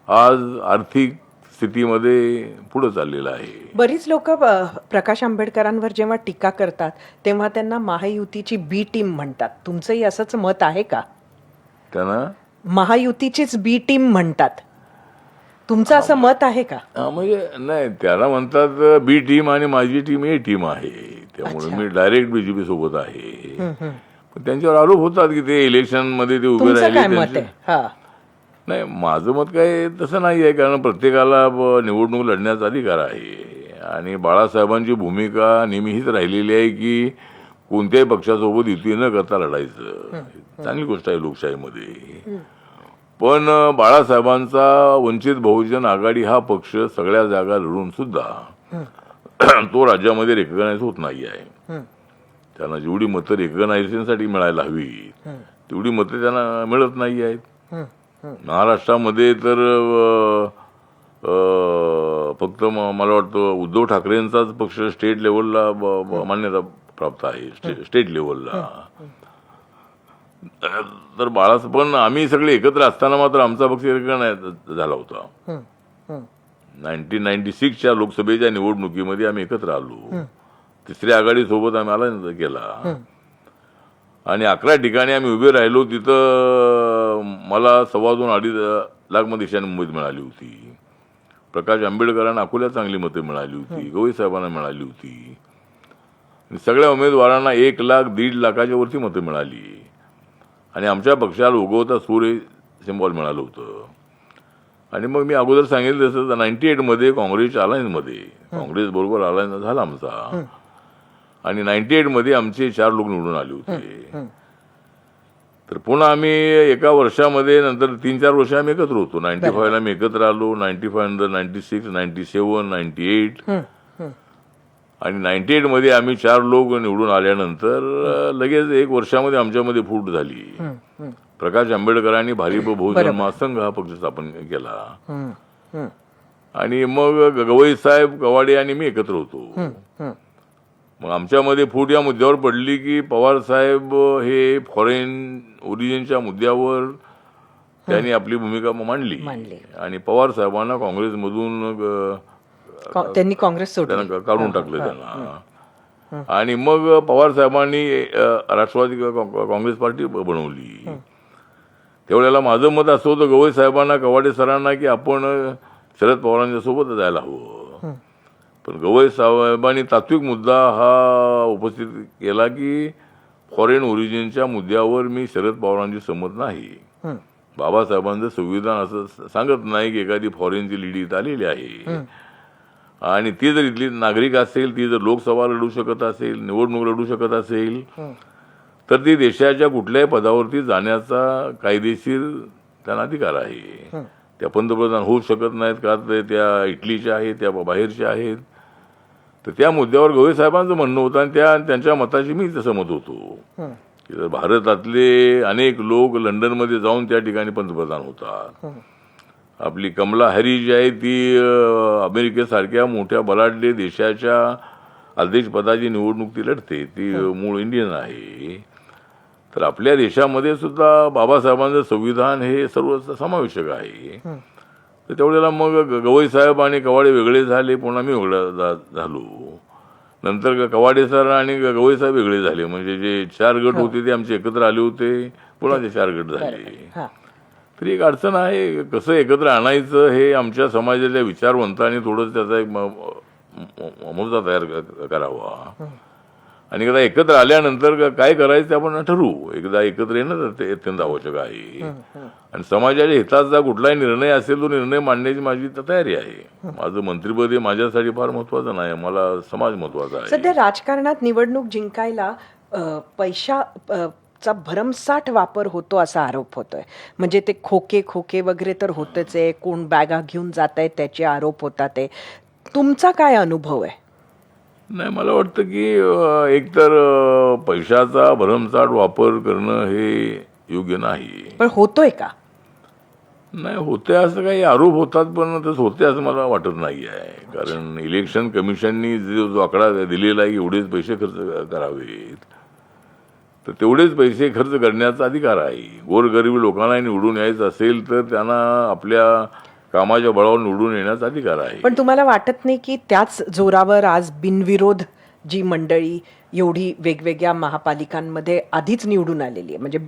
Speaker 2: आज आर्थिक स्थितीमध्ये पुढे चाललेला आहे.
Speaker 1: बरीच लोक प्रकाश आंबेडकरांवर जेव्हा टीका करतात तेव्हा त्यांना महायुतीची बी टीम म्हणतात. तुमचंही असंच मत आहे का?
Speaker 2: त्यांना
Speaker 1: महायुतीचीच बी टीम म्हणतात, तुमचं असं मत आहे का?
Speaker 2: म्हणजे नाही, त्याला म्हणतात बी टीम आणि माझी टीम ए टीम आहे. त्यामुळे मी डायरेक्ट बीजेपी सोबत आहे. पण त्यांच्यावर आरोप होतात की ते इलेक्शन मध्ये ते उभे राहिले. नाही, माझं मत काय तसं नाही आहे, कारण प्रत्येकाला निवडणूक लढण्याचा अधिकार आहे. आणि बाळासाहेबांची भूमिका नेहमी हीच राहिलेली आहे की कोणत्याही पक्षासोबत युती न करता लढायचं. चांगली गोष्ट आहे लोकशाहीमध्ये. पण बाळासाहेबांचा वंचित बहुजन आघाडी हा पक्ष सगळ्या जागा लढून सुद्धा तो राज्यामध्ये रेकग्नाइज होत नाही आहे. त्यांना जेवढी मतं रेकग्नायझेशनसाठी मिळायला हवी तेवढी मतं त्यांना मिळत नाही आहेत. महाराष्ट्रामध्ये तर फक्त मला वाटतं उद्धव ठाकरेंचाच पक्ष स्टेट लेवलला मान्यता प्राप्त आहे, स्टेट लेवलला. तर पण आम्ही सगळे एकत्र असताना मात्र आमचा पक्ष रेकग्नाइज झाला होता. 1996च्या लोकसभेच्या निवडणुकीमध्ये आम्ही एकत्र आलो, तिसऱ्या आघाडी सोबत आम्ही आला केला. आणि 11 ठिकाणी आम्ही उभे राहिलो. तिथं मला 2.5-2.5 लाख मतं ईशान्य मुंबईत मिळाली होती. प्रकाश आंबेडकरांना अकोल्यात चांगली मतं मिळाली होती, गवई साहेबांना मिळाली होती. सगळ्या उमेदवारांना 1 लाख 1.5 लाखाच्या वरती मतं मिळाली. आणि आमच्या पक्षाला उगवता सूर्य सिम्बॉल मिळालं होतं. आणि मग मी अगोदर सांगितलं तसं 98 मध्ये काँग्रेसच्या अलायन्समध्ये काँग्रेस बरोबर अलायन्स झाला आमचा. आणि 98 मध्ये आमचे 4 लोक निवडून आले होते. तर पुन्हा आम्ही एका वर्षामध्ये नंतर 3-4 वर्ष आम्ही एकत्र होतो. 95 ला मी एकत्र आलो, 95 नंतर 96, 97, 98 आणि 98 मध्ये आम्ही 4 लोक निवडून आल्यानंतर लगेच 1 वर्षामध्ये आमच्यामध्ये फूट झाली. प्रकाश आंबेडकरांनी भारिप बहुजन महासंघ हा पक्ष स्थापन केला. आणि मग गवई साहेब, कवाडे आणि मी एकत्र होतो. मग आमच्यामध्ये फूट या मुद्द्यावर पडली की पवार साहेब हे फॉरेन ओरिजिनच्या मुद्द्यावर त्यांनी आपली भूमिका मांडली. आणि पवार साहेबांना काँग्रेसमधून
Speaker 1: त्यांनी काँग्रेस
Speaker 2: त्यांना काढून टाकलं त्यांना. आणि मग पवार साहेबांनी राष्ट्रवादी काँग्रेस पार्टी बनवली. त्यावेळेला माझं मत असं होतं गवई साहेबांना, कवाडे सरांना की आपण शरद पवारांच्या सोबत जायला हवं. पण गवई साहेबांनी तात्विक मुद्दा हा उपस्थित केला की फॉरेन ओरिजिनच्या मुद्द्यावर मी शरद पवारांची सहमत नाही. बाबासाहेबांचं संविधान असं सांगत नाही की एखादी फॉरेनची लीड इथं आलेली आहे. आणि ती जर इथली नागरिक असेल, ती जर लोकसभा लढू शकत असेल, निवडणूक लढू शकत असेल, तर ती देशाच्या कुठल्याही पदावरती जाण्याचा कायदेशीर त्यांना अधिकार आहे. त्या पंतप्रधान होऊ शकत नाहीत का ते त्या इटलीच्या आहेत, त्या बाहेरच्या आहेत. तर त्या मुद्द्यावर गवई साहेबांचं म्हणणं होतं आणि त्यांच्या मताशी मी सहमत होतो की जर भारतातले अनेक लोक लंडनमध्ये जाऊन त्या ठिकाणी पंतप्रधान होतात. आपली कमला हॅरिस जी आहे ती अमेरिकेसारख्या मोठ्या बलाढ्य देशाच्या अध्यक्षपदाची निवडणूक ती लढते, ती मूळ इंडियन आहे. तर आपल्या देशामध्ये सुद्धा बाबासाहेबांचं संविधान हे सर्व समावेशक आहे. तर त्यावेळेला मग गवई साहेब आणि कवाडे वेगळे झाले, पुन्हा मी वेगळा झालो. नंतर कवाडे सर आणि गवई साहेब वेगळे झाले. म्हणजे जे 4 गट होते ते आमचे एकत्र आले होते, पुन्हा ते 4 गट झाले. तर एक अडचण आहे, कसं एकत्र आणायचं हे आमच्या समाजाच्या विचारवंतांनी थोडं त्याचा एक मुद्दा तयार करावा. आणि एकदा एकत्र आल्यानंतर काय करायचं ते आपण ठरवू. एकदा एकत्र येणं ते अत्यंत आवश्यक आहे. आणि समाजाच्या हिताचा कुठलाही निर्णय असेल तो निर्णय मांडण्याची माझी तयारी आहे. माझं मंत्रिपद हे माझ्यासाठी फार महत्वाचं नाही, मला समाज महत्वाचा आहे.
Speaker 1: सध्या राजकारणात निवडणूक जिंकायला पैशाचा भरमसाठ वापर होतो असा आरोप होतोय. म्हणजे ते खोके वगैरे तर होतच आहे, कोण बॅगा घेऊन जात आहे त्याचे आरोप होतात. ते तुमचा काय अनुभव आहे?
Speaker 2: नाही, मला वाटतं की एकतर पैशाचा भरमसाठ वापर करणं हे योग्य नाही.
Speaker 1: पण होतोय का?
Speaker 2: नाही, होते असं काही आरोप होतात, पण तसं होते असं मला वाटत नाही आहे. कारण इलेक्शन कमिशननी जो आकडा दिलेला आहे एवढेच पैसे खर्च करावेत, तर तेवढेच पैसे खर्च करण्याचा अधिकार आहे. गोरगरीब लोकांना निवडून यायचं असेल तर त्यांना आपल्या कामाच्या बळावर निवडून येण्याचा अधिकार आहे.
Speaker 1: पण तुम्हाला वाटत नाही की त्याच जोरावर आज बिनविरोध जी मंडळी एवढी वेगवेगळ्या महापालिकांमध्ये आधीच निवडून आलेली आहे, म्हणजे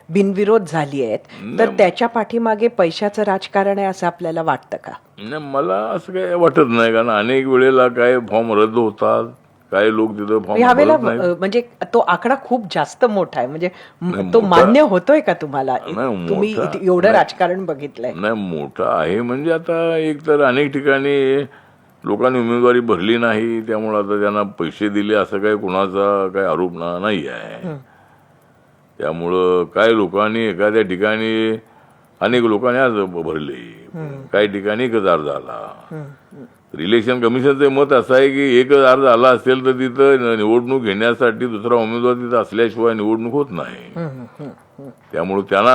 Speaker 1: बिनविरोध झाली आहेत, तर त्याच्या पाठीमागे पैशाचं राजकारण आहे असं आपल्याला वाटतं का?
Speaker 2: नाही, मला असं काही वाटत नाही. कारण अनेक वेळेला काय फॉर्म रद्द होतात, काही लोक तिथं फॉर्म
Speaker 1: ह्यावेळेला म्हणजे तो आकडा खूप जास्त मोठा आहे. म्हणजे तो मान्य होतोय का तुम्हाला? तुम्ही एवढं राजकारण बघितलंय.
Speaker 2: नाही, मोठा आहे. म्हणजे आता एक तर अनेक ठिकाणी लोकांनी उमेदवारी भरली नाही, त्यामुळे आता त्यांना पैसे दिले असं काही कुणाचा काही आरोप नाही आहे. त्यामुळं काही लोकांनी एखाद्या ठिकाणी अनेक लोकांनी अर्ज भरले, काही ठिकाणी एकच अर्ज आला. इलेक्शन कमिशनचं मत असं आहे की एकच अर्ज आला असेल तर तिथं निवडणूक घेण्यासाठी दुसरा उमेदवार तिथं असल्याशिवाय निवडणूक होत नाही. त्यामुळे त्यांना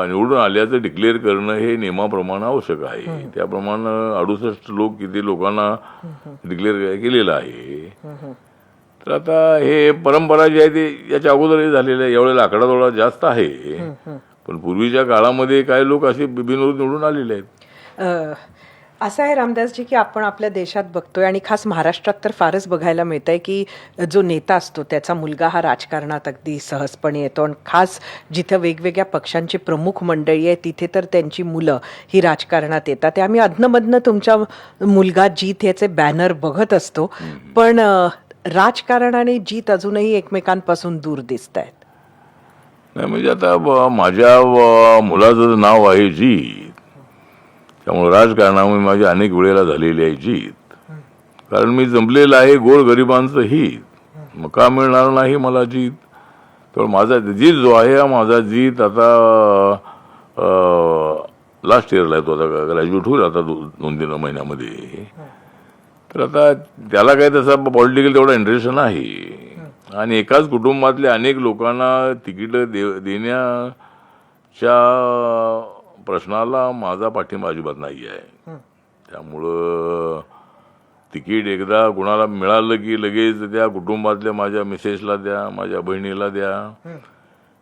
Speaker 2: निवडून आल्याचं डिक्लेअर करणं हे नियमाप्रमाणे आवश्यक आहे. त्याप्रमाणे 68 लोक किती लोकांना डिक्लेअर केलेलं आहे. तर आता हे परंपरा जी आहे ती याच्या अगोदरही झालेली आहे. यावेळेला आकडा थोडा जास्त आहे, पण पूर्वीच्या काळामध्ये काही लोक असे बिनविरोध निवडून आलेले आहेत.
Speaker 1: असं आहे रामदासजी की आपण आपल्या देशात बघतोय आणि खास महाराष्ट्रात तर फारच बघायला मिळत आहे की जो नेता असतो त्याचा मुलगा हा राजकारणात अगदी सहजपणे येतो आणि खास जिथं वेगवेगळ्या पक्षांची प्रमुख मंडळी आहे तिथे तर त्यांची मुलं ही राजकारणात येतात ते आम्ही अधनमधनं तुमचा मुलगा जीत याचे बॅनर बघत असतो पण राजकारण आणि जीत अजूनही एकमेकांपासून दूर दिसत आहेत.
Speaker 2: नाही म्हणजे आता माझ्या मुलाचं नाव आहे जीत, त्यामुळे राजकारणामुळे माझी अनेक वेळेला झालेली आहे जीत. कारण मी जमलेलं आहे गोरगरिबांचं हित, मग का मिळणार नाही मला जीत? तर माझा जीत जो आहे हा माझा जीत आता लास्ट इयरला आहे, तो आता ग्रॅज्युएट होईल आता 2-3 महिन्यामध्ये. तर आता त्याला काही तसा पॉलिटिकल तेवढा इंटरेस्ट नाही आणि एकाच कुटुंबातल्या अनेक लोकांना तिकीट देण्याच्या प्रश्नाला माझा पाठिंबा अजिबात नाही आहे. त्यामुळं तिकीट एकदा कुणाला मिळालं की लगेच त्या कुटुंबातल्या माझ्या मिसेसला द्या, माझ्या बहिणीला द्या,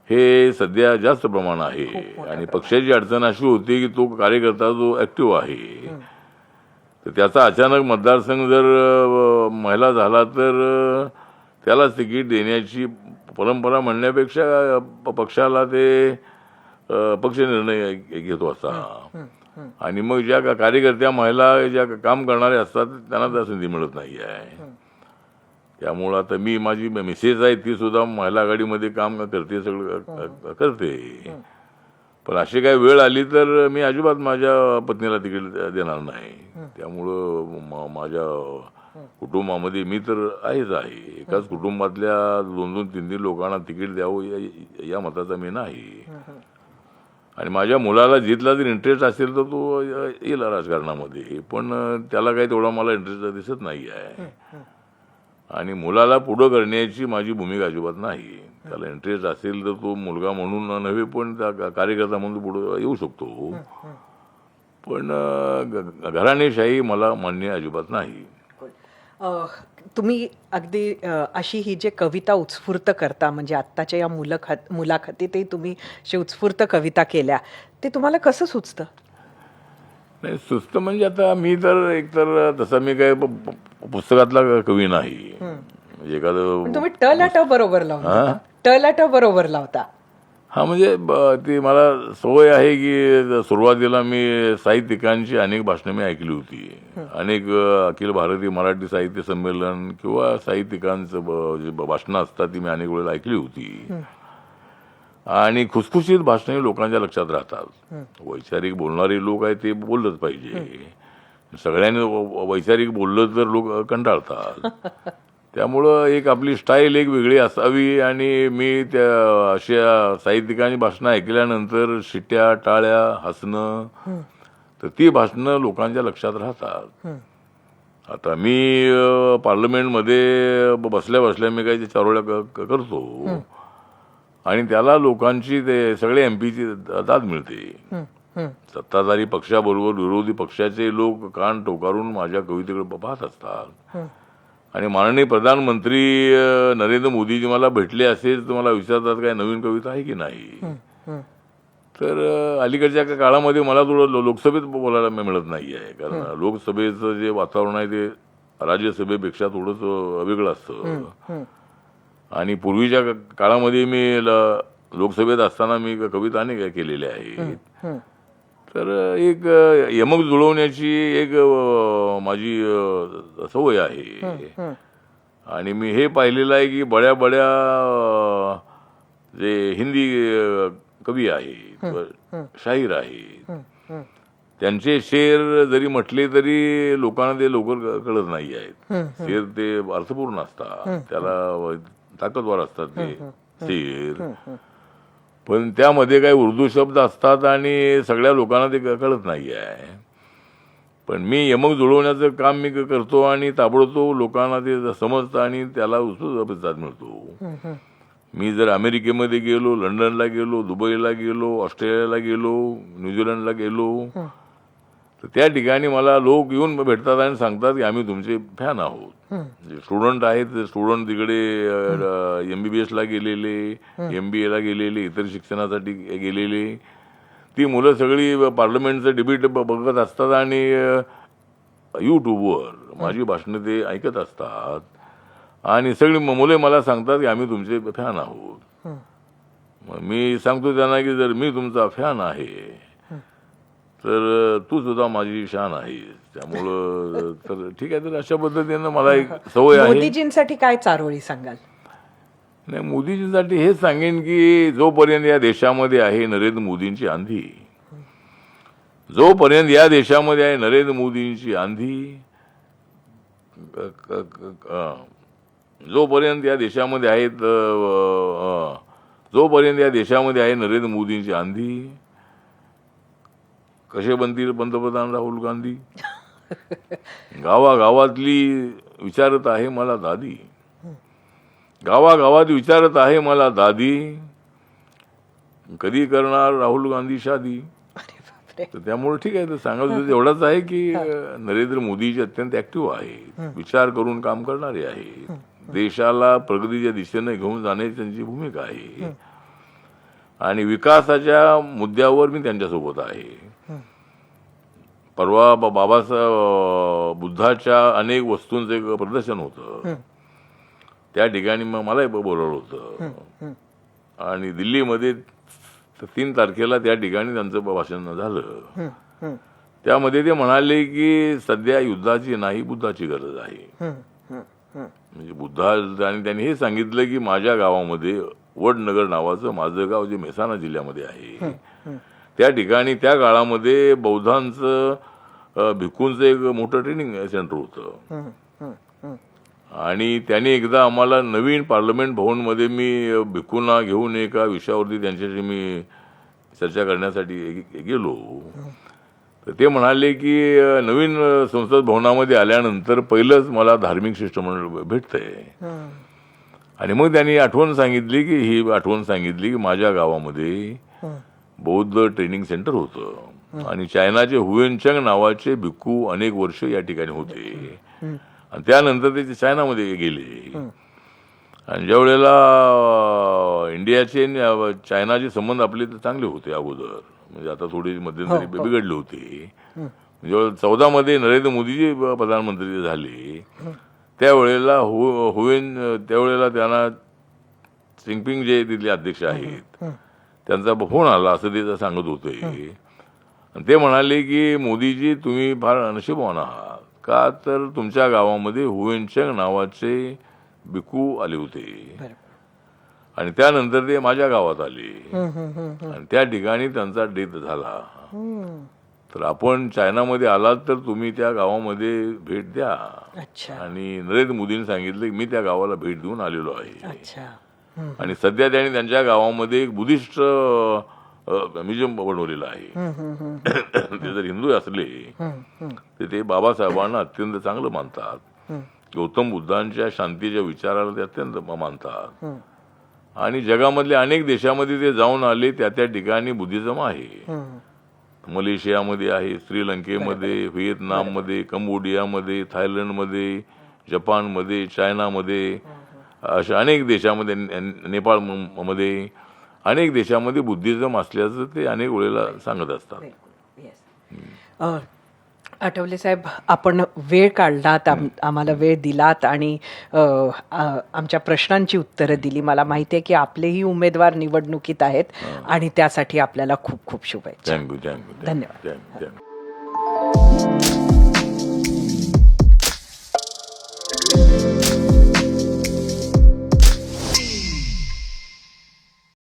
Speaker 2: हे सध्या जास्त प्रमाण आहे. आणि पक्षाची अडचण अशी होती की तो कार्यकर्ता जो ऍक्टिव्ह आहे तर त्याचा अचानक मतदारसंघ जर महिला झाला तर त्यालाच तिकीट देण्याची परंपरा म्हणण्यापेक्षा पक्षाला ते पक्ष निर्णय घेतो असा. आणि मग ज्या कार्यकर्त्या महिला ज्या काम करणाऱ्या असतात त्यांना त्या संधी मिळत नाही आहे. त्यामुळं आता मी माझी मिसेस आहे ती सुद्धा महिला आघाडीमध्ये काम करते, सगळं करते. पण अशी काही वेळ आली तर मी अजिबात माझ्या पत्नीला तिकीट देणार नाही. त्यामुळं माझ्या कुटुंबामध्ये मी तर आहेच आहे. एकाच कुटुंबातल्या 2-3 लोकांना तिकीट द्यावं या मताचा मी नाही. आणि माझ्या मुलाला जिथला जर इंटरेस्ट असेल तर तो येईल राजकारणामध्ये, पण त्याला काही तेवढा मला इंटरेस्ट दिसत नाही आहे. आणि मुलाला पुढं करण्याची माझी भूमिका अजिबात नाही. त्याला इंटरेस्ट असेल तर तो मुलगा म्हणून नव्हे पण त्या कार्यकर्ता म्हणून पुढे येऊ शकतो. पण घराणेशाही मला मान्य अजिबात नाही.
Speaker 1: तुम्ही अगदी अशी ही जे कविता उत्स्फूर्त करता म्हणजे आत्ताच्या या मुलाखतीतही तुम्ही अशी उत्स्फूर्त कविता केल्या, ते तुम्हाला कसं सुचतं?
Speaker 2: नाही सुस्त म्हणजे आता मी तर एकतर तसा मी काय पुस्तकातला कवी नाही. म्हणजे एखादं
Speaker 1: तुम्ही ट बरोबर लावता, ट बरोबर लावता.
Speaker 2: हा म्हणजे ती मला सवय आहे की सुरुवातीला मी साहित्यिकांची अनेक भाषणं मी ऐकली होती. अनेक अखिल भारतीय मराठी साहित्य संमेलन किंवा साहित्यिकांचं जे भाषणं असतात ती मी अनेक वेळेला ऐकली होती. आणि खुसखुशीत भाषणे लोकांच्या लक्षात राहतात. वैचारिक बोलणारे लोक आहेत ते बोललंच पाहिजे. सगळ्यांनी वैचारिक बोललं तर लोक कंटाळतात. त्यामुळं एक आपली स्टाईल एक वेगळी असावी. आणि मी त्या अशा साहित्यिकांची भाषणं ऐकल्यानंतर शिट्या, टाळ्या, हसणं, तर ती भाषणं लोकांच्या लक्षात राहतात. आता मी पार्लमेंटमध्ये बसल्या बसल्या मी काही चारोळ्या करतो आणि त्याला लोकांची ते सगळे MP ची दाद मिळते. सत्ताधारी पक्षाबरोबर विरोधी पक्षाचे लोक कान टोकारून माझ्या कवितेकडे पाहत असतात. आणि माननीय प्रधानमंत्री नरेंद्र मोदीजी मला भेटले असेल तर मला विचारतात काय नवीन कविता आहे की नाही. तर अलीकडच्या काळामध्ये मला थोडं लोकसभेत बोलायला मिळत नाही आहे. कारण लोकसभेचं जे वातावरण आहे ते राज्यसभेपेक्षा थोडंसं वेगळं असतं. आणि पूर्वीच्या काळामध्ये मी लोकसभेत असताना मी कविता अनेक केलेल्या आहेत. तर एक यमक जुळवण्याची एक माझी सवय आहे. आणि मी हे पाहिलेलं आहे की बड्या जे हिंदी कवी आहेत, शाहीर आहेत, त्यांचे शेर जरी म्हटले तरी लोकांना ते लवकर कळत नाही आहेत. शेर ते अर्थपूर्ण असतात, त्याला ताकदवर असतात ते शेर. पण त्यामध्ये काही उर्दू शब्द असतात आणि सगळ्या लोकांना ते कळत नाही आहे. पण मी यमक जुळवण्याचं काम मी करतो आणि ताबडतोब लोकांना ते समजतं आणि त्याला उत्सुक प्रतिसाद मिळतो. मी जर अमेरिकेमध्ये गेलो, लंडनला गेलो, दुबईला गेलो, ऑस्ट्रेलियाला गेलो, न्यूझीलंडला गेलो तर त्या ठिकाणी मला लोक येऊन भेटतात आणि सांगतात की आम्ही तुमचे फॅन आहोत. स्टुडंट आहेत, स्टुडंट तिकडे MBBS ला गेलेले, MBA ला गेलेले, इतर शिक्षणासाठी गेलेले, ती मुलं सगळी पार्लमेंटचं डिबेट बघत असतात आणि यूट्यूबवर माझी भाषणं ते ऐकत असतात आणि सगळी मुले मला सांगतात की आम्ही तुमचे फॅन आहोत. मग मी सांगतो त्यांना की जर मी तुमचा फॅन आहे तर तू सुद्धा माझी शान आहे, त्यामुळं तर ठीक आहे. तर अशा पद्धतीनं मला एक सवय आहे.
Speaker 1: मोदीजींसाठी काय चारोळी सांगाल?
Speaker 2: नाही, मोदीजींसाठी हेच सांगेन की जोपर्यंत या देशामध्ये आहे नरेंद्र मोदींची आंधी, जोपर्यंत या देशामध्ये आहे नरेंद्र मोदींची आंधी, जोपर्यंत या देशामध्ये आहेत जोपर्यंत या देशामध्ये आहे नरेंद्र मोदींची आंधी, कसे बनतील पंतप्रधान राहुल गांधी? गावागावातली विचारत आहे मला दादी, गावागावात विचारत आहे मला दादी, कधी करणार राहुल गांधी शादी? तर त्यामुळे ठीक आहे. तर सांगायचं एवढंच आहे की नरेंद्र मोदीजी अत्यंत ऍक्टिव्ह आहे, विचार करून काम करणारे आहे, देशाला प्रगतीच्या दिशेने घेऊन जाण्याची त्यांची भूमिका आहे आणि विकासाच्या मुद्द्यावर मी त्यांच्यासोबत आहे. परवा बाबासाहेब बुद्धाच्या अनेक वस्तूंचं एक प्रदर्शन होतं, त्या ठिकाणी मलाही बोलवलं होतं आणि दिल्लीमध्ये 3 तारखेला त्या ठिकाणी त्यांचं भाषण झालं. त्यामध्ये ते म्हणाले की सध्या युद्धाची नाही बुद्धाची गरज आहे. म्हणजे बुद्धा, आणि त्यांनी हे सांगितलं की माझ्या गावामध्ये वडनगर नावाचं माझं गाव जे मेहसाणा जिल्ह्यामध्ये आहे, त्या ठिकाणी त्या काळामध्ये बौद्धांचं भिक्खूंचं एक मोठं ट्रेनिंग सेंटर होतं आणि त्यांनी एकदा आम्हाला नवीन पार्लमेंट भवनमध्ये मी भिक्खूंना घेऊन एका विषयावरती त्यांच्याशी मी चर्चा करण्यासाठी गेलो. तर ते म्हणाले की नवीन संसद भवनामध्ये आल्यानंतर पहिलंच मला धार्मिक शिष्टमंडळ भेटतंय आणि मग त्यांनी आठवण सांगितली की माझ्या गावामध्ये बौद्ध ट्रेनिंग सेंटर होतं आणि चायनाचे हुएनचंग नावाचे भिक्खू अनेक वर्ष या ठिकाणी होते आणि त्यानंतर ते चायनामध्ये गेले आणि ज्या वेळेला इंडियाचे चायनाचे संबंध आपले चांगले होते अगोदर, म्हणजे आता थोडी मध्यंतरी बिघडले होते. ज्यावेळेला 14 मध्ये नरेंद्र मोदीजी प्रधानमंत्री झाले त्यावेळेला त्यावेळेला त्यांना जिनपिंग जे तिथले अध्यक्ष आहेत त्यांचा फोन आला असं ते सांगत होते आणि ते म्हणाले की मोदीजी तुम्ही फार नशीबवान आहात, का तर तुमच्या गावामध्ये हुएनचंग नावाचे भिक्खू आले होते आणि त्यानंतर ते माझ्या गावात आले आणि त्या ठिकाणी त्यांचा डेथ झाला. तर आपण चायनामध्ये आलात तर तुम्ही त्या गावामध्ये भेट द्या. आणि नरेंद्र मोदींनी सांगितलं की मी त्या गावाला भेट देऊन आलेलो आहे आणि सध्या त्यांनी त्यांच्या गावामध्ये एक बुद्धिस्ट म्युझियम बनवलेलं आहे. ते जर हिंदू असले तर ते बाबासाहेबांना अत्यंत चांगलं मानतात, गौतम बुद्धांच्या शांतीच्या विचाराला ते अत्यंत मानतात आणि जगामधल्या अनेक देशामध्ये ते जाऊन आले. त्या ठिकाणी बुद्धिझम आहे. मलेशियामध्ये आहे, श्रीलंकेमध्ये, व्हिएतनाममध्ये, कंबोडियामध्ये, थायलंडमध्ये, जपानमध्ये, चायनामध्ये, अशा अनेक देशामध्ये, नेपाळमध्ये अनेक देशामध्ये बुद्धिझम असल्याचं ते अनेक वेळेला सांगत असतात.
Speaker 1: आठवले साहेब, आपण वेळ काढलात, आम्हाला वेळ दिलात आणि आमच्या प्रश्नांची उत्तरं दिली. मला माहिती आहे की आपलेही उमेदवार निवडणुकीत आहेत आणि त्यासाठी आपल्याला खूप खूप शुभेच्छा.
Speaker 2: थँक्यू.
Speaker 1: धन्यवाद.